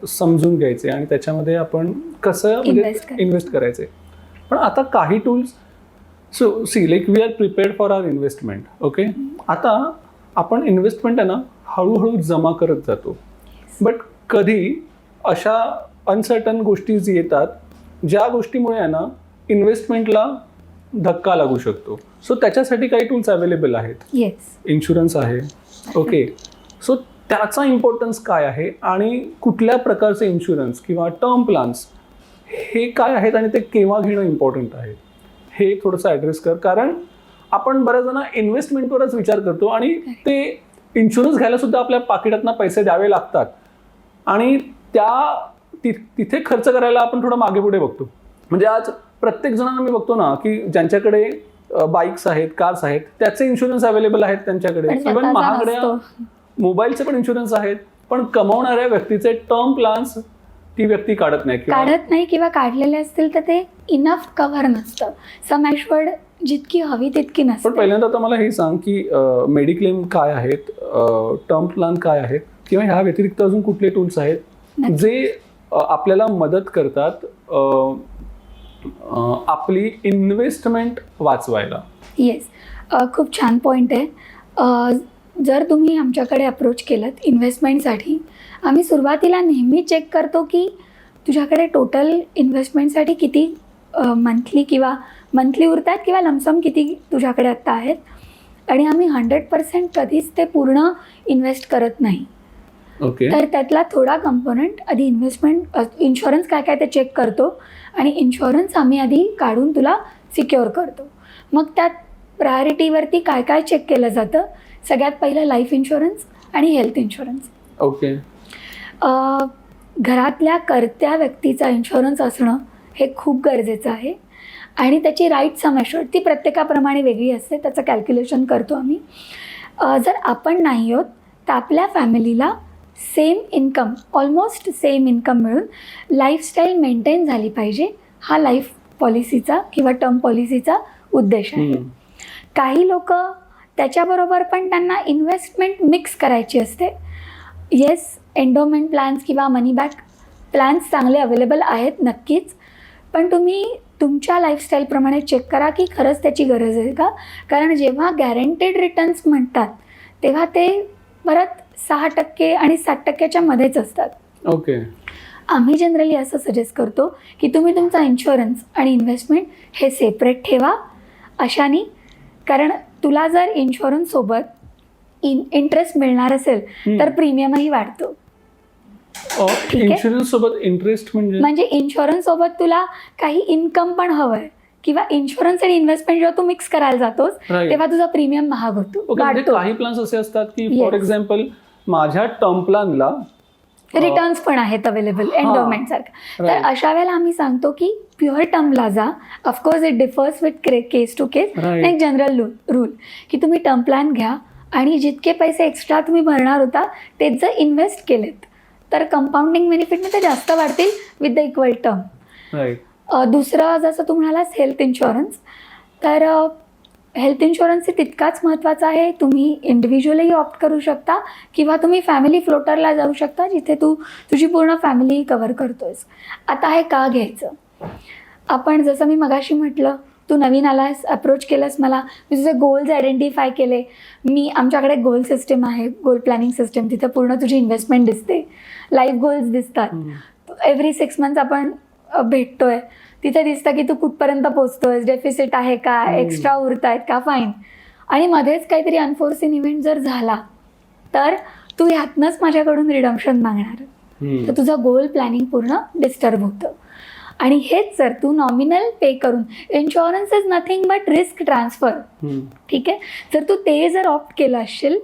समजून घ्यायचे आणि त्याच्यामध्ये आपण कसं म्हणजे इन्व्हेस्ट करायचे. पण आता काही tools see like we are prepared for our investment. Okay. आता आपण इन्व्हेस्टमेंट आहे ना हळूहळू जमा करत जातो. बट कधी अशा अनसर्टन गोष्टी येतात ज्या गोष्टीमुळे आहे ना इन्व्हेस्टमेंटला धक्का लागू शकतो. सो त्याच्यासाठी काही टूल्स अवेलेबल आहेत. येस. इन्शुरन्स आहे. ओके. सो त्याचा इम्पॉर्टन्स काय आहे आणि कुठल्या प्रकारचे इन्शुरन्स किंवा टर्म प्लान्स हे काय आहेत आणि ते केव्हा घेणं इम्पॉर्टंट आहे हे थोडंसं ॲड्रेस कर. कारण आपण बऱ्याच जण इन्व्हेस्टमेंटवरच विचार करतो आणि ते इन्शुरन्स घ्यायला सुद्धा आपल्या पाकिटातनं पैसे द्यावे लागतात आणि तिथे खर्च करायला आपण थोडं मागे पुढे बघतो. म्हणजे आज प्रत्येक जणांना मी बघतो ना की ज्यांच्याकडे बाईक्स आहेत, कार्स आहेत, त्याचे इन्शुरन्स अवेलेबल आहेत त्यांच्याकडे. इव्हन महागड्या मोबाईलचे पण इन्शुरन्स आहेत, पण कमवणाऱ्या व्यक्तीचे टर्म प्लान्स ती व्यक्ती काढत नाही किंवा काढलेले असतील तर ते इनफ कव्हर नसतं. सम ॲश्युअर्ड जितकी हवी तितकी नसते. पण पहिल्यांदा तर मला हे सांग की मेडिक्लेम काय आहेत, टर्म प्लॅन काय आहेत किंवा ह्या व्यतिरिक्त अजून कुठले टूल्स आहेत जे आपल्याला मदत करतात आपली इन्व्हेस्टमेंट वाचवायला. येस, खूप छान पॉईंट आहे. जर तुम्ही आमच्याकडे अप्रोच केलं इन्व्हेस्टमेंटसाठी, आम्ही सुरुवातीला नेहमी चेक करतो की तुझ्याकडे टोटल इन्व्हेस्टमेंटसाठी किती मंथली उरतात किंवा लमसम किती तुझ्याकडे आत्ता आहेत. आणि आम्ही 100% कधीच ते पूर्ण इन्व्हेस्ट करत नाही. ओके. तर त्यातला थोडा कंपोनंट आधी इन्शुरन्स काय काय ते चेक करतो आणि इन्शुरन्स आम्ही आधी काढून तुला सिक्युअर करतो. मग त्यात प्रायोरिटीवरती काय काय चेक केलं जातं, सगळ्यात पहिलं लाईफ इन्शुरन्स आणि हेल्थ इन्शुरन्स. ओके. घरातल्या कर्त्या व्यक्तीचा इन्शुरन्स असणं हे खूप गरजेचं आहे आणि त्याची राईट सम ॲश्युअर्ड ती प्रत्येकाप्रमाणे वेगळी असते. त्याचं कॅल्क्युलेशन करतो आम्ही. जर आपण नाही आहोत तर आपल्या फॅमिलीला ऑलमोस्ट सेम इन्कम मिळून लाईफस्टाईल मेंटेन झाली पाहिजे, हा लाईफ पॉलिसीचा किंवा टर्म पॉलिसीचा उद्देश आहे. काही लोक त्याच्याबरोबर पण त्यांना इन्व्हेस्टमेंट मिक्स करायची असते. येस, एंडोमेंट प्लॅन्स किंवा मनी बॅक प्लॅन्स चांगले अवेलेबल आहेत नक्कीच, पण तुम्ही तुमच्या लाईफस्टाईलप्रमाणे चेक करा की खरंच त्याची गरज आहे का. कारण जेव्हा गॅरंटेड रिटर्न्स म्हणतात तेव्हा ते परत 6% आणि 7%च्या मध्येच असतात. ओके. आम्ही जनरली असं सजेस्ट करतो की तुम्ही तुमचा इन्शुरन्स आणि इन्व्हेस्टमेंट हे सेपरेट ठेवा अशाने. कारण तुला जर इन्शुरन्ससोबत इंटरेस्ट मिळणार असेल तर प्रीमियमही वाढतो. इन्शुरन्स सोबत इंटरेस्ट म्हणजे इन्शुरन्स सोबत तुला काही इन्कम पण हवंय किंवा इन्शुरन्स आणि इन्व्हेस्टमेंट जेव्हा तू मिक्स करायला जातोस तेव्हा तुझा प्रीमियम महाग होतो. काही प्लॅन्स असे असतात की फॉर एक्झाम्पल माझ्या टर्म प्लॅनला रिटर्न्स पण आहेत अवेलेबल एंडोमेंट सारखं. तर अशा वेळेला आम्ही सांगतो की प्युअर टर्मला जा. Of course it differs with case to case. एक जनरल रूल की तुम्ही टर्म प्लॅन घ्या आणि जितके पैसे एक्स्ट्रा तुम्ही भरणार होता तेच जर इन्व्हेस्ट केलेत तर कंपाऊंडिंग बेनिफिटमध्ये जास्त वाढतील विथ द इक्वल टर्म. दुसरं जसं तू म्हणालास हेल्थ इन्शुरन्स, तर हेल्थ इन्शुरन्स हे तितकाच महत्त्वाचा आहे. तुम्ही इंडिव्हिज्युअली ऑप्ट करू शकता किंवा तुम्ही फॅमिली फ्लोटरला जाऊ शकता जिथे तू तुझी पूर्ण फॅमिली कव्हर करतोयस. आता हे का घ्यायचं, आपण जसं मी मगाशी म्हटलं तू नवीन आलास, अप्रोच केलंस मला, मी तुझे गोल्स आयडेंटिफाय केले. आमच्याकडे गोल सिस्टीम आहे, गोल प्लॅनिंग सिस्टीम. तिथे पूर्ण तुझी इन्व्हेस्टमेंट दिसते, लाईफ गोल्स दिसतात. एव्हरी 6 मंथ्स आपण भेटतोय, तिथे दिसतं की तू कुठपर्यंत पोचतोयस, डेफिसिट आहे का, एक्स्ट्रा उरत आहेत का, फाईन. आणि मध्येच काहीतरी अनफोर्सिन इव्हेंट जर झाला तर तू ह्यातनंच माझ्याकडून रिडम्पशन मागणार, तर तुझं गोल प्लॅनिंग पूर्ण डिस्टर्ब होतं. आणि हेच जर तू नॉमिनल पे करून, insurance is nothing but risk transfer, ठीक आहे, जर तू ते जर ऑप्ट केलं असशील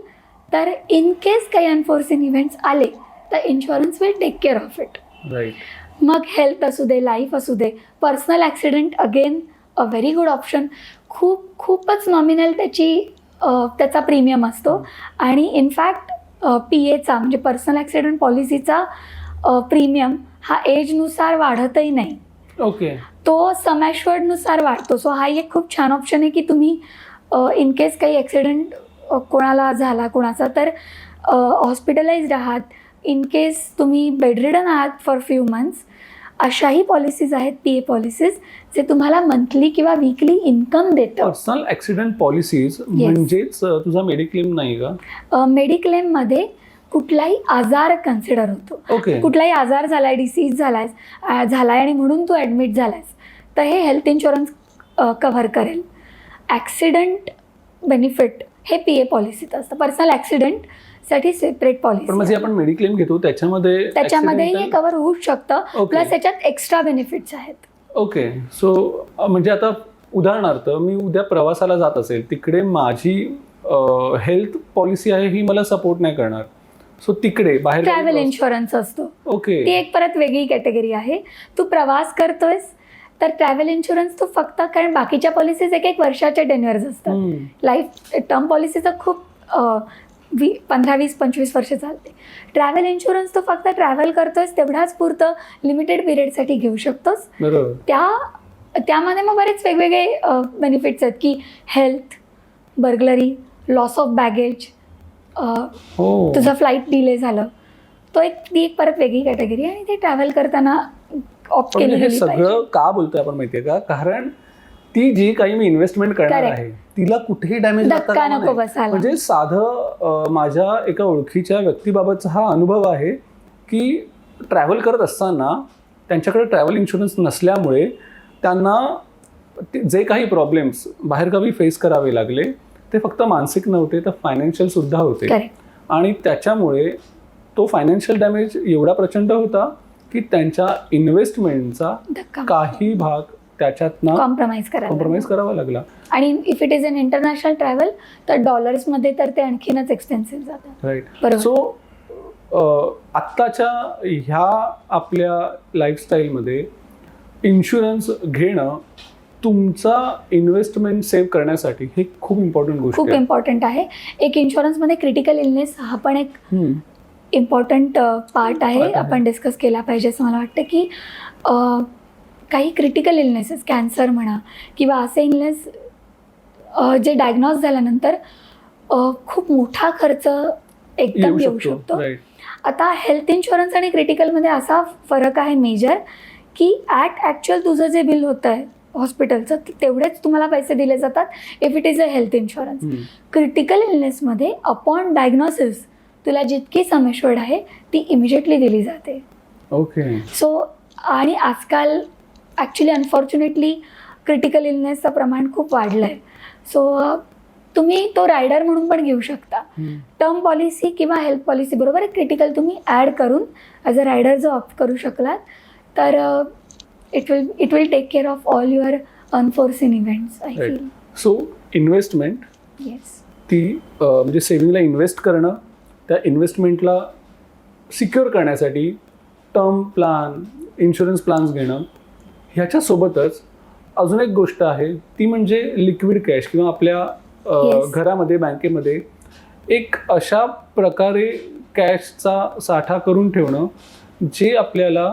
तर इन केस काही अनफोर्सिन इव्हेंट्स आले तर insurance will take care of it. Right. मग हेल्थ असू दे, लाईफ असू दे, personal accident again a very good option. खूपच नॉमिनल त्याचा प्रीमियम असतो आणि इनफॅक्ट PAचा म्हणजे पर्सनल ॲक्सिडेंट पॉलिसीचा प्रीमियम हा एजनुसार वाढतही नाही. ओके. तो सम ॲश्युअर्डनुसार वाढतो. सो हा एक खूप छान ऑप्शन आहे की तुम्ही इन केस काही ॲक्सिडेंट कोणाला झाला कोणाचा तर हॉस्पिटलाइज्ड आहात, इन केस तुम्ही बेडरिडन आहात फॉर फ्यू मंथ्स, अशाही पॉलिसीज आहेत PA पॉलिसीज जे तुम्हाला मंथली किंवा वीकली इन्कम देतं. पर्सनल ॲक्सिडेंट पॉलिसीज म्हणजेच तुझा मेडिक्लेम नाही का? मेडिक्लेममध्ये कुठलाही आजार कन्सिडर होतो. ओके. कुठलाही आजार झालाय, डिसीज झालाय आणि म्हणून तू ॲडमिट झालायस, तर हे हेल्थ इन्शुरन्स कव्हर करेल. ॲक्सिडेंट बेनिफिट हे PA पॉलिसीत असतं. पर्सनल ॲक्सिडेंटसाठी सेपरेट पण म्हणजे पॉलिसी, आपण मेडिक्लेम घेतो त्याच्यामध्येही हे हे कव्हर होऊच शकतं. Okay. प्लस याच्यात एक्स्ट्रा बेनिफिट्स आहेत. ओके. सो म्हणजे आता उदाहरणार्थ मी उद्या प्रवासाला जात असेल, तिकडे माझी हेल्थ पॉलिसी आहे ही मला सपोर्ट नाही करणार, सो तिकडे बाहेर ट्रॅव्हल इन्शुरन्स असतो. ओके. ती एक परत वेगळी कॅटेगरी आहे. तू प्रवास करतोयस तर ट्रॅव्हल इन्शुरन्स तू फक्त, कारण बाकीच्या पॉलिसीज एक वर्षाच्या टेन्युअर्स असतात. लाईफ टर्म पॉलिसीचं खूप 15, 20, 25 वर्ष चालते. ट्रॅव्हल इन्शुरन्स तू फक्त ट्रॅव्हल करतोयस तेवढाच पुरतं लिमिटेड पिरियडसाठी घेऊ शकतोस. बरोबर. त्यामध्ये मग बरेच वेगवेगळे बेनिफिट्स आहेत की health, burglary, loss of baggage, तुझं फ्लाईट डिले झालं, ती एक परत वेगळी कॅटेगरी आहे आणि ते ट्रॅव्हल करताना ऑप्ट पण केली हे गेली पाहिजे. सगळं का बोलतोय आपण माहितीये का, कारण ती जी काही मी इन्व्हेस्टमेंट करणार Correct. आहे तिला कुठेही डॅमेज धक्का नको बसायला. म्हणजे साधं माझ्या एका ओळखीच्या व्यक्तीबाबतचा हा अनुभव आहे की ट्रॅव्हल करत असताना त्यांच्याकडे ट्रॅव्हल इन्शुरन्स नसल्यामुळे त्यांना जे काही प्रॉब्लेम्स बाहेरगावी फेस करावे लागले ते फक्त मानसिक नव्हते तर फायनान्शियल सुद्धा होते. Correct. आणि त्याच्यामुळे तो फायनान्शियल डॅमेज एवढा प्रचंड होता की त्यांच्या इन्व्हेस्टमेंटचा धक्का काही भाग त्याच्यातनं कॉम्प्रोमाइज करावा लागला. आणि if it is an international travel तर डॉलर्समध्ये तर ते आणखीनच एक्सपेन्सिव्ह जातात. राईट. बरोबर. सो आत्ताच्या ह्या आपल्या लाईफस्टाईलमध्ये इन्शुरन्स घेणं तुमचा इन्व्हेस्टमेंट सेव्ह करण्यासाठी हे खूप इम्पॉर्टंट गोष्ट खूप आहे. इम्पॉर्टंट आहे. एक इन्शुरन्समध्ये क्रिटिकल इलनेस हा पण एक इम्पॉर्टंट पार्ट आहे. आपण डिस्कस केला पाहिजे असं मला वाटतं की काही क्रिटिकल इलनेसेस, कॅन्सर म्हणा किंवा असे इलनेस जे डायग्नोज झाल्यानंतर खूप मोठा खर्च एकदम येऊ शकतो. राईट. आता हेल्थ इन्शुरन्स आणि क्रिटिकलमध्ये असा फरक आहे मेजर की ॲक्च्युअल तुझं जे बिल होतं आहे हॉस्पिटलचं तेवढेच तुम्हाला पैसे दिले जातात if it is a health insurance. Critical इलनेसमध्ये अपॉन डायग्नोसिस तुला जितकी सम एश्युर्ड आहे ती इमिजिएटली दिली जाते. ओके. सो आणि आजकाल ॲक्च्युली अनफॉर्च्युनेटली क्रिटिकल इलनेसचं प्रमाण खूप वाढलं आहे. सो तुम्ही तो रायडर म्हणून पण घेऊ शकता. टर्म पॉलिसी किंवा हेल्थ पॉलिसी बरोबर क्रिटिकल तुम्ही ॲड करून ॲज अ रायडर जर ऑप्ट करू शकलात तर it will take care of all your unforeseen events I feel. So investment yes, ती म्हणजे सेव्हिंगला इन्व्हेस्ट करणं, त्या इन्व्हेस्टमेंटला सिक्युअर करण्यासाठी टर्म प्लॅन, इन्शुरन्स प्लॅन्स घेणं, ह्याच्यासोबतच अजून एक गोष्ट आहे ती म्हणजे लिक्विड कॅश किंवा आपल्या घरामध्ये बँकेमध्ये एक अशा प्रकारे कॅशचा साठा करून ठेवणं जे आपल्याला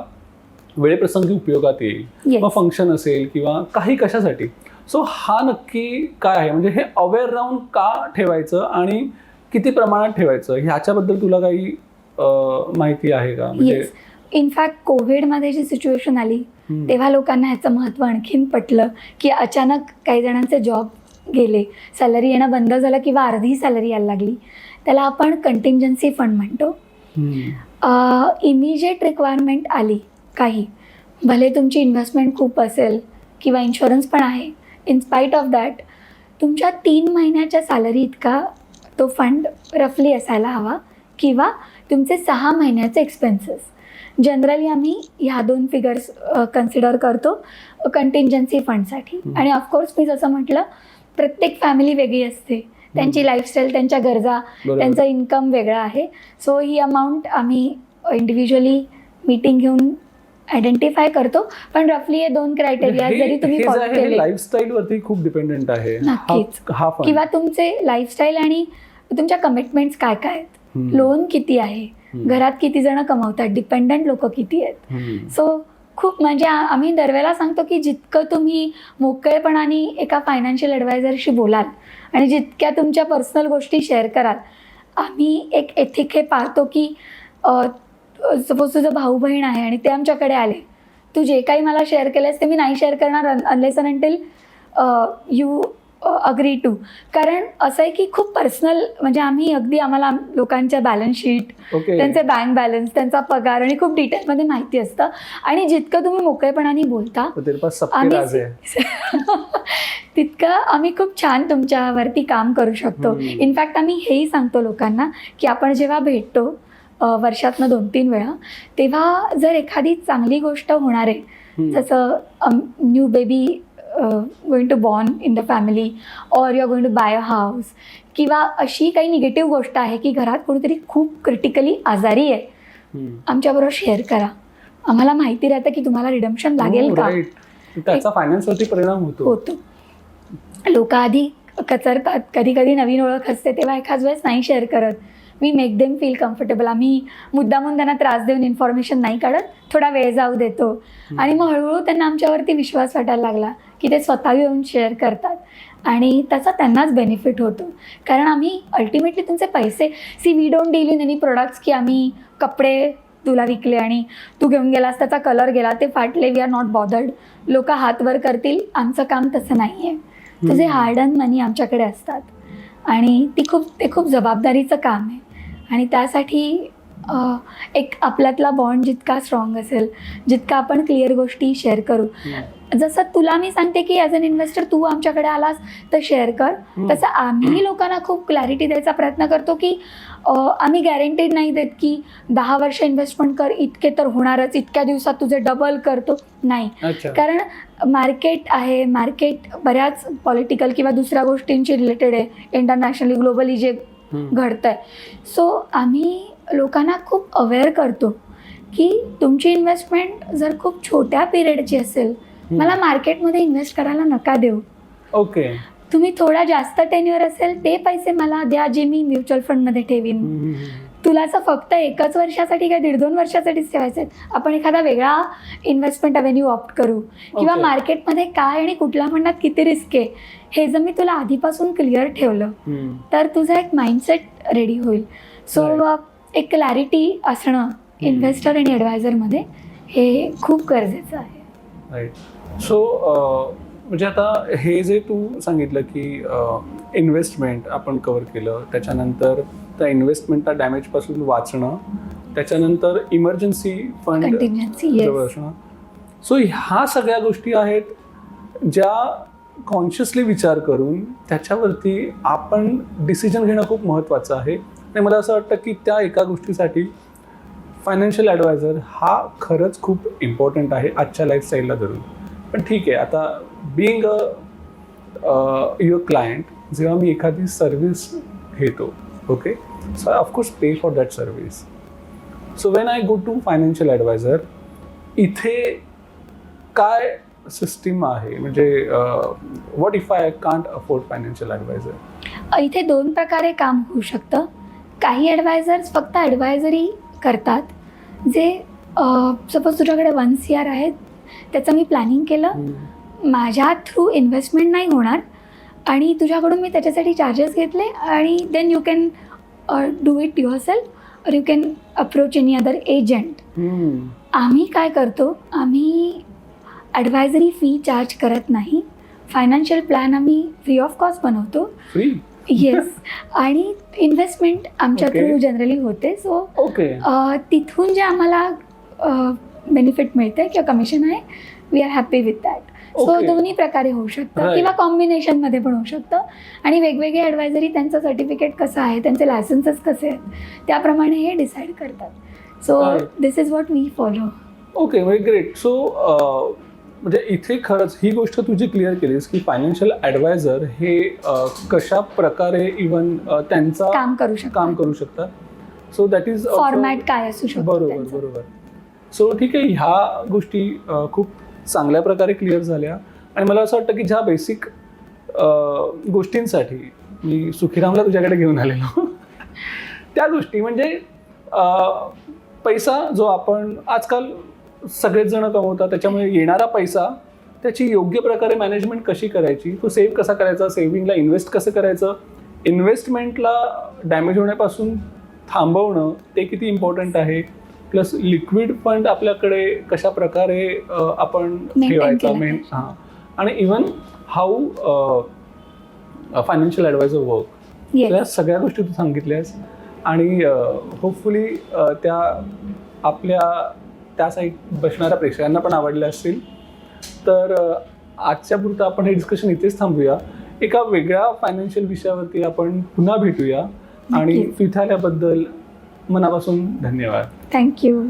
वेळेप्रसंगी उपयोगात येईल. मग फंक्शन असेल किंवा काही कशासाठी. सो हा नक्की काय आहे, म्हणजे हे अवेअर राहून का ठेवायचं आणि किती प्रमाणात ठेवायचं ह्याच्याबद्दल तुला काही माहिती आहे का? म्हणजे इनफॅक्ट कोविडमध्ये जी सिच्युएशन आली तेव्हा लोकांना ह्याचं महत्त्व आणखीन पटलं की अचानक काही जणांचे जॉब गेले, सॅलरी येणं बंद झालं किंवा अर्धी सॅलरी यायला लागली. त्याला आपण कंटिंजन्सी फंड म्हणतो. इमिजिएट रिक्वायरमेंट आली काही, भले तुमची इन्व्हेस्टमेंट खूप असेल किंवा इन्शुरन्स पण आहे, इन स्पाईट ऑफ दॅट तुमच्या 3 महिन्याच्या सॅलरी इतका तो फंड रफली असायला हवा किंवा तुमचे 6 महिन्याचे एक्सपेन्सेस. जनरली आम्ही ह्या 2 फिगर्स कन्सिडर करतो कंटिंजन्सी फंडसाठी. आणि ऑफकोर्स मी जसं म्हटलं प्रत्येक फॅमिली वेगळी असते, त्यांची लाईफस्टाईल, त्यांच्या गरजा, त्यांचं इन्कम वेगळं आहे. सो ही अमाऊंट आम्ही इंडिव्हिज्युअली मीटिंग घेऊन आयडेंटिफाय करतो. पण रफली हे 2 क्रायटेरिया जरी तुम्ही फॉलो केले, लाईफस्टाईल वरती खूप डिपेंडंट आहे नक्कीच. किंवा तुमचे लाईफस्टाईल आणि तुमच्या कमिटमेंट्स काय काय आहेत, लोन किती आहे, घरात किती जण कमवतात, डिपेंडंट लोक किती आहेत. सो खूप म्हणजे आम्ही दरवेळेला सांगतो की जितकं तुम्ही मोकळेपणाने एका फायनान्शियल ॲडवायझरशी बोलाल आणि जितक्या तुमच्या पर्सनल गोष्टी शेअर कराल, आम्ही एक एथिक हे पाळतो की सपोज तुझं भाऊ बहीण आहे आणि ते आमच्याकडे आले, तू जे काही मला शेअर केलंस ते मी नाही शेअर करणार unless and until you agree to. कारण असं आहे की खूप पर्सनल, म्हणजे आम्ही अगदी आम्हाला लोकांच्या बॅलन्स शीट, ओके. त्यांचे बँक बॅलन्स, त्यांचा पगार आणि खूप डिटेलमध्ये माहिती असतं. आणि जितकं तुम्ही मोकळेपणाने बोलता तो तेरे पास सबके राज है. तितकं आम्ही खूप छान तुमच्यावरती काम करू शकतो. इनफॅक्ट आम्ही हेही सांगतो लोकांना की आपण जेव्हा भेटतो वर्षातनं 2-3 वेळा, तेव्हा जर एखादी चांगली गोष्ट होणार आहे, जसं new baby going to born in the family, or you are going to buy a house, किंवा अशी काही निगेटिव्ह गोष्ट आहे की घरात कोणीतरी खूप क्रिटिकली आजारी आहे, आमच्याबरोबर शेअर करा. आम्हाला माहिती राहतं की तुम्हाला रिडम्पशन लागेल का. त्याचा फायनान्सवरती परिणाम होतो. लोक आधी कचरतात, कधी कधी नवीन ओळख असते तेव्हा एखाद वेळेस नाही शेअर करत. We make them feel comfortable. आम्ही मुद्दामून त्यांना त्रास देऊन इन्फॉर्मेशन नाही काढत, थोडा वेळ जाऊ देतो. आणि मग हळूहळू त्यांना आमच्यावरती विश्वास वाटायला लागला की ते स्वतः येऊन शेअर करतात आणि त्याचा त्यांनाच बेनिफिट होतो. कारण आम्ही अल्टिमेटली तुमचे पैसे, we don't deal in any products की आम्ही कपडे तुला विकले आणि तू घेऊन गेलास, त्याचा कलर गेला, ते फाटले, वी आर नॉट बॉदर्ड. लोक हात वर करतील, आमचं काम तसं नाही आहे. तुझे हार्ड अर्न मनी आमच्याकडे असतात आणि ते खूप जबाबदारीचं काम आहे. आणि त्यासाठी एक आपल्यातला बॉन्ड जितका स्ट्रॉंग असेल, जितका आपण क्लिअर गोष्टी शेअर करू. जसं तुला मी सांगते की ॲज अन इन्व्हेस्टर तू आमच्याकडे आलास तर शेअर कर, तसं आम्ही लोकांना खूप क्लॅरिटी द्यायचा प्रयत्न करतो की आम्ही गॅरंटेड नाही देत की 10 वर्ष इन्व्हेस्टमेंट कर, इतके तर होणारच, इतक्या दिवसात तुझे डबल करतो, नाही. कारण मार्केट आहे, मार्केट बऱ्याच पॉलिटिकल किंवा दुसऱ्या गोष्टींची रिलेटेड आहे, इंटरनॅशनली ग्लोबली जे घडतं आहे. सो आम्ही लोकांना खूप अवेअर करतो की तुमची इन्व्हेस्टमेंट जर खूप छोट्या पिरियडची असेल, मला मार्केटमध्ये इन्व्हेस्ट करायला नका देऊ. ओके. तुम्ही थोडा जास्त टेन्युअर असेल ते पैसे मला द्या जे मी म्युच्युअल फंडमध्ये ठेवीन. तुला असं फक्त 1 वर्षासाठी काय 1.5-2 वर्षासाठीच ठेवायचं आहे, आपण एखादा वेगळा इन्व्हेस्टमेंट अव्हेन्यू ऑप्ट करू. किंवा मार्केटमध्ये काय आणि कुठल्या फंडात किती रिस्क आहे हे जर मी तुला आधीपासून क्लिअर ठेवलं तर तुझा एक माइंडसेट रेडी होईल. सो एक क्लॅरिटी असणं इन्व्हेस्टर आणि ॲडवायझरमध्ये हे खूप गरजेचं आहे. राईट. सो म्हणजे आता हे जे तू सांगितलं की इन्व्हेस्टमेंट आपण कव्हर केलं, त्याच्यानंतर त्या इन्व्हेस्टमेंटला डॅमेजपासून वाचणं, त्याच्यानंतर इमर्जन्सी फंड जवळ असणं. सो ह्या सगळ्या गोष्टी आहेत ज्या कॉन्शियसली विचार करून त्याच्यावरती आपण डिसिजन घेणं खूप महत्त्वाचं आहे. आणि मला असं वाटतं की त्या एका गोष्टीसाठी फायनान्शियल ॲडवायझर हा खरंच खूप इम्पॉर्टंट आहे आजच्या लाईफस्टाईलला धरून. पण ठीक आहे, आता बिईंग युअर क्लायंट, जेव्हा मी एखादी सर्व्हिस घेतो, okay, so I of course pay for that service. So when I go to financial adviser, इथे काय सिस्टीम आहे, म्हणजे what if I can't afford financial adviser? इथे 2 प्रकारे काम होऊ शकतं. काही ॲडवायझर्स फक्त ॲडवायझरी करतात, जे सपोज तुझ्याकडे 1 CR आहे, त्याचं मी प्लॅनिंग केलं, माझ्या थ्रू इन्व्हेस्टमेंट नाही होणार आणि तुझ्याकडून मी त्याच्यासाठी चार्जेस घेतले आणि then you can do it yourself, or you can approach any other agent. आम्ही काय करतो, आम्ही ॲडवायझरी फी चार्ज करत नाही. फायनान्शियल प्लॅन आम्ही फ्री ऑफ कॉस्ट बनवतो. फ्री? येस. आणि इन्व्हेस्टमेंट आमच्या थ्रू जनरली होते. सो तिथून जे आम्हाला बेनिफिट मिळते किंवा कमिशन आहे, we are happy with that. So दोन्ही प्रकारे होऊ शकतं किंवा कॉम्बिनेशनमध्ये पण होऊ शकतं. आणि वेगवेगळे ॲडवायझरी त्यांचं सर्टिफिकेट कसं आहे, त्यांचे लायसन्सेस कसे आहेत, त्याप्रमाणे हे डिसाईड करतात. So this is what we follow. Okay, म्हणजे ग्रेट. सो म्हणजे इथे खरंच ही गोष्ट तुझी क्लिअर केलीस की फायनान्शियल ॲडवायझर हे कशा प्रकारे इवन त्यांचा काम करू शकतात. सो दॅट इज फॉर्मॅट काय असू शकतो. बरोबर. सो ठीक आहे, ह्या गोष्टी खूप चांगल्या प्रकारे क्लिअर झाल्या. आणि मला असं वाटतं की ज्या बेसिक गोष्टींसाठी मी सुखीरामला तुझ्याकडे घेऊन आलेलो त्या गोष्टी म्हणजे पैसा जो आपण आजकाल सगळेच जण कमवतात, त्याच्यामुळे येणारा पैसा त्याची योग्य प्रकारे मॅनेजमेंट कशी करायची, तो सेव्ह कसा करायचा, सेव्हिंगला इन्व्हेस्ट कसं करायचं, इन्व्हेस्टमेंटला डॅमेज होण्यापासून थांबवणं ते किती इम्पॉर्टंट आहे, प्लस लिक्विड फंड आपल्याकडे कशा प्रकारे आपण ठेवायचा आणि even how financial adviser work, yes या सगळ्या गोष्टी तू सांगितल्यास आणि होपफुली त्या आपल्या त्या साईड बसणाऱ्या प्रेक्षकांना पण आवडल्या असतील. तर आजच्या पुरतं आपण हे डिस्कशन इथेच थांबूया. एका वेगळ्या फायनान्शियल विषयावरती आपण पुन्हा भेटूया. आणि नक्कीच. तू इथे आल्याबद्दल मनापासून धन्यवाद. थँक्यू.